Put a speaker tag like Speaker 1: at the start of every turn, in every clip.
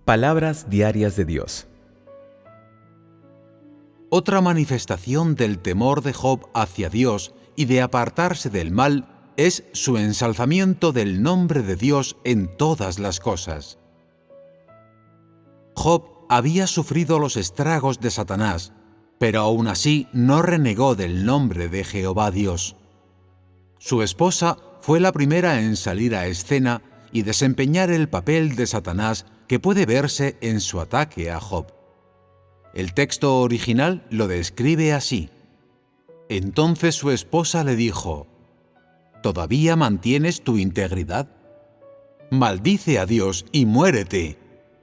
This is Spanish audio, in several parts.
Speaker 1: Palabras diarias de Dios.
Speaker 2: Otra manifestación del temor de Job hacia Dios y de apartarse del mal es su ensalzamiento del nombre de Dios en todas las cosas. Job había sufrido los estragos de Satanás, pero aún así no renegó del nombre de Jehová Dios. Su esposa fue la primera en salir a escena y desempeñar el papel de Satanás que puede verse en su ataque a Job. El texto original lo describe así: Entonces su esposa le dijo: ¿Todavía mantienes tu integridad? Maldice a Dios y muérete.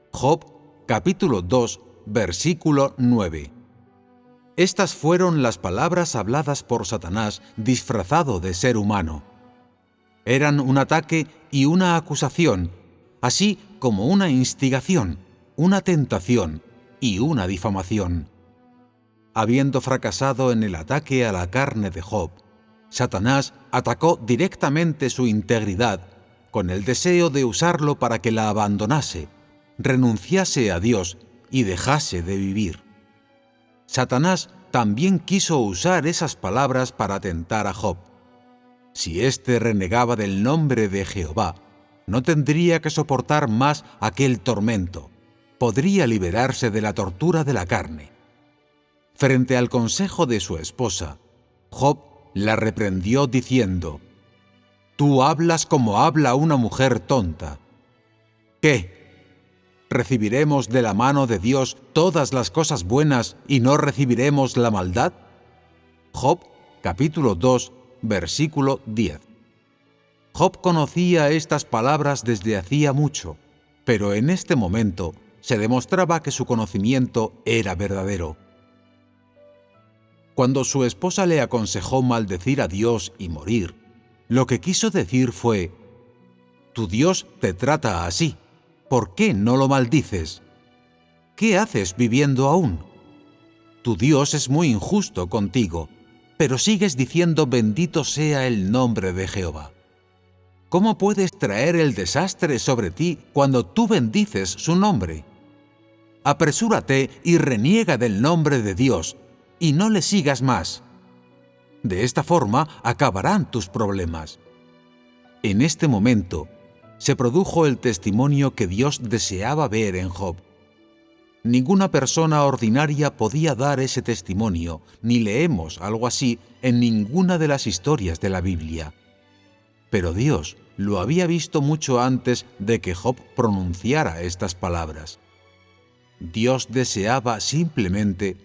Speaker 2: Job, capítulo 2, versículo 9. Estas fueron las palabras habladas por Satanás disfrazado de ser humano. Eran un ataque y una acusación, así como una instigación, una tentación y una difamación. Habiendo fracasado en el ataque a la carne de Job, Satanás atacó directamente su integridad con el deseo de usarlo para que la abandonase, renunciase a Dios y dejase de vivir. Satanás también quiso usar esas palabras para tentar a Job. Si éste renegaba del nombre de Jehová, no tendría que soportar más aquel tormento. Podría liberarse de la tortura de la carne. Frente al consejo de su esposa, Job la reprendió diciendo: «Tú hablas como habla una mujer tonta». ¿Qué? ¿Recibiremos de la mano de Dios todas las cosas buenas y no recibiremos la maldad? Job, capítulo 2, versículo 10. Job conocía estas palabras desde hacía mucho, pero en este momento se demostraba que su conocimiento era verdadero. Cuando su esposa le aconsejó maldecir a Dios y morir, lo que quiso decir fue: «Tu Dios te trata así, ¿por qué no lo maldices? ¿Qué haces viviendo aún? Tu Dios es muy injusto contigo, pero sigues diciendo bendito sea el nombre de Jehová. ¿Cómo puedes traer el desastre sobre ti cuando tú bendices su nombre? Apresúrate y reniega del nombre de Dios, y no le sigas más. De esta forma acabarán tus problemas». En este momento se produjo el testimonio que Dios deseaba ver en Job. Ninguna persona ordinaria podía dar ese testimonio, ni leemos algo así en ninguna de las historias de la Biblia. Pero Dios lo había visto mucho antes de que Job pronunciara estas palabras. Dios deseaba simplemente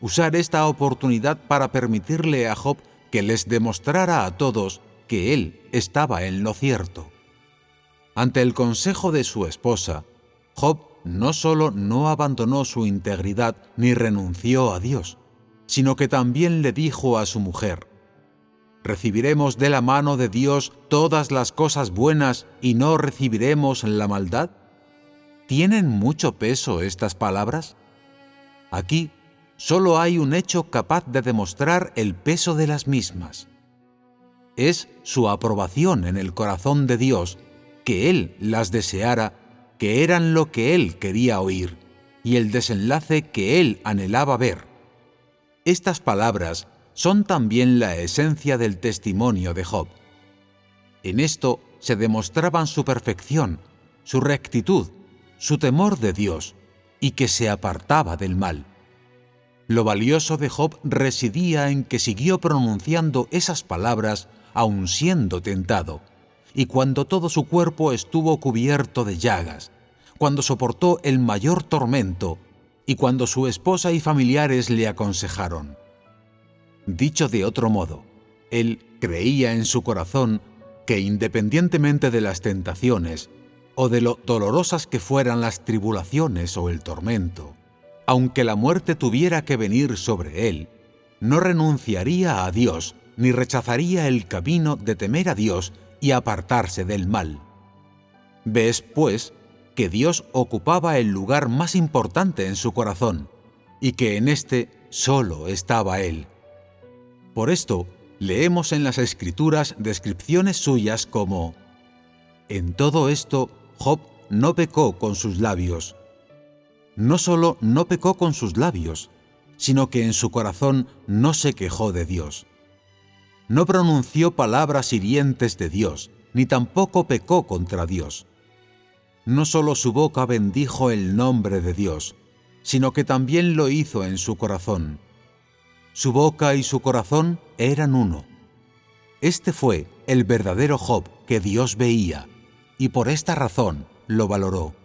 Speaker 2: usar esta oportunidad para permitirle a Job que les demostrara a todos que él estaba en lo cierto. Ante el consejo de su esposa, Job no solo no abandonó su integridad ni renunció a Dios, sino que también le dijo a su mujer: ¿recibiremos de la mano de Dios todas las cosas buenas y no recibiremos la maldad? ¿Tienen mucho peso estas palabras? Aquí solo hay un hecho capaz de demostrar el peso de las mismas. Es su aprobación en el corazón de Dios, que Él las deseara, que eran lo que Él quería oír, y el desenlace que Él anhelaba ver. Estas palabras son también la esencia del testimonio de Job. En esto se demostraban su perfección, su rectitud, su temor de Dios, y que se apartaba del mal. Lo valioso de Job residía en que siguió pronunciando esas palabras aun siendo tentado, y cuando todo su cuerpo estuvo cubierto de llagas, cuando soportó el mayor tormento, y cuando su esposa y familiares le aconsejaron. Dicho de otro modo, él creía en su corazón que independientemente de las tentaciones, o de lo dolorosas que fueran las tribulaciones o el tormento, aunque la muerte tuviera que venir sobre él, no renunciaría a Dios ni rechazaría el camino de temer a Dios y apartarse del mal. Ves, pues, que Dios ocupaba el lugar más importante en su corazón, y que en éste solo estaba Él. Por esto, leemos en las Escrituras descripciones suyas como: «En todo esto, Job no pecó con sus labios, no solo no pecó con sus labios, sino que en su corazón no se quejó de Dios. No pronunció palabras hirientes de Dios, ni tampoco pecó contra Dios. No solo su boca bendijo el nombre de Dios, sino que también lo hizo en su corazón. Su boca y su corazón eran uno. Este fue el verdadero Job que Dios veía, y por esta razón lo valoró.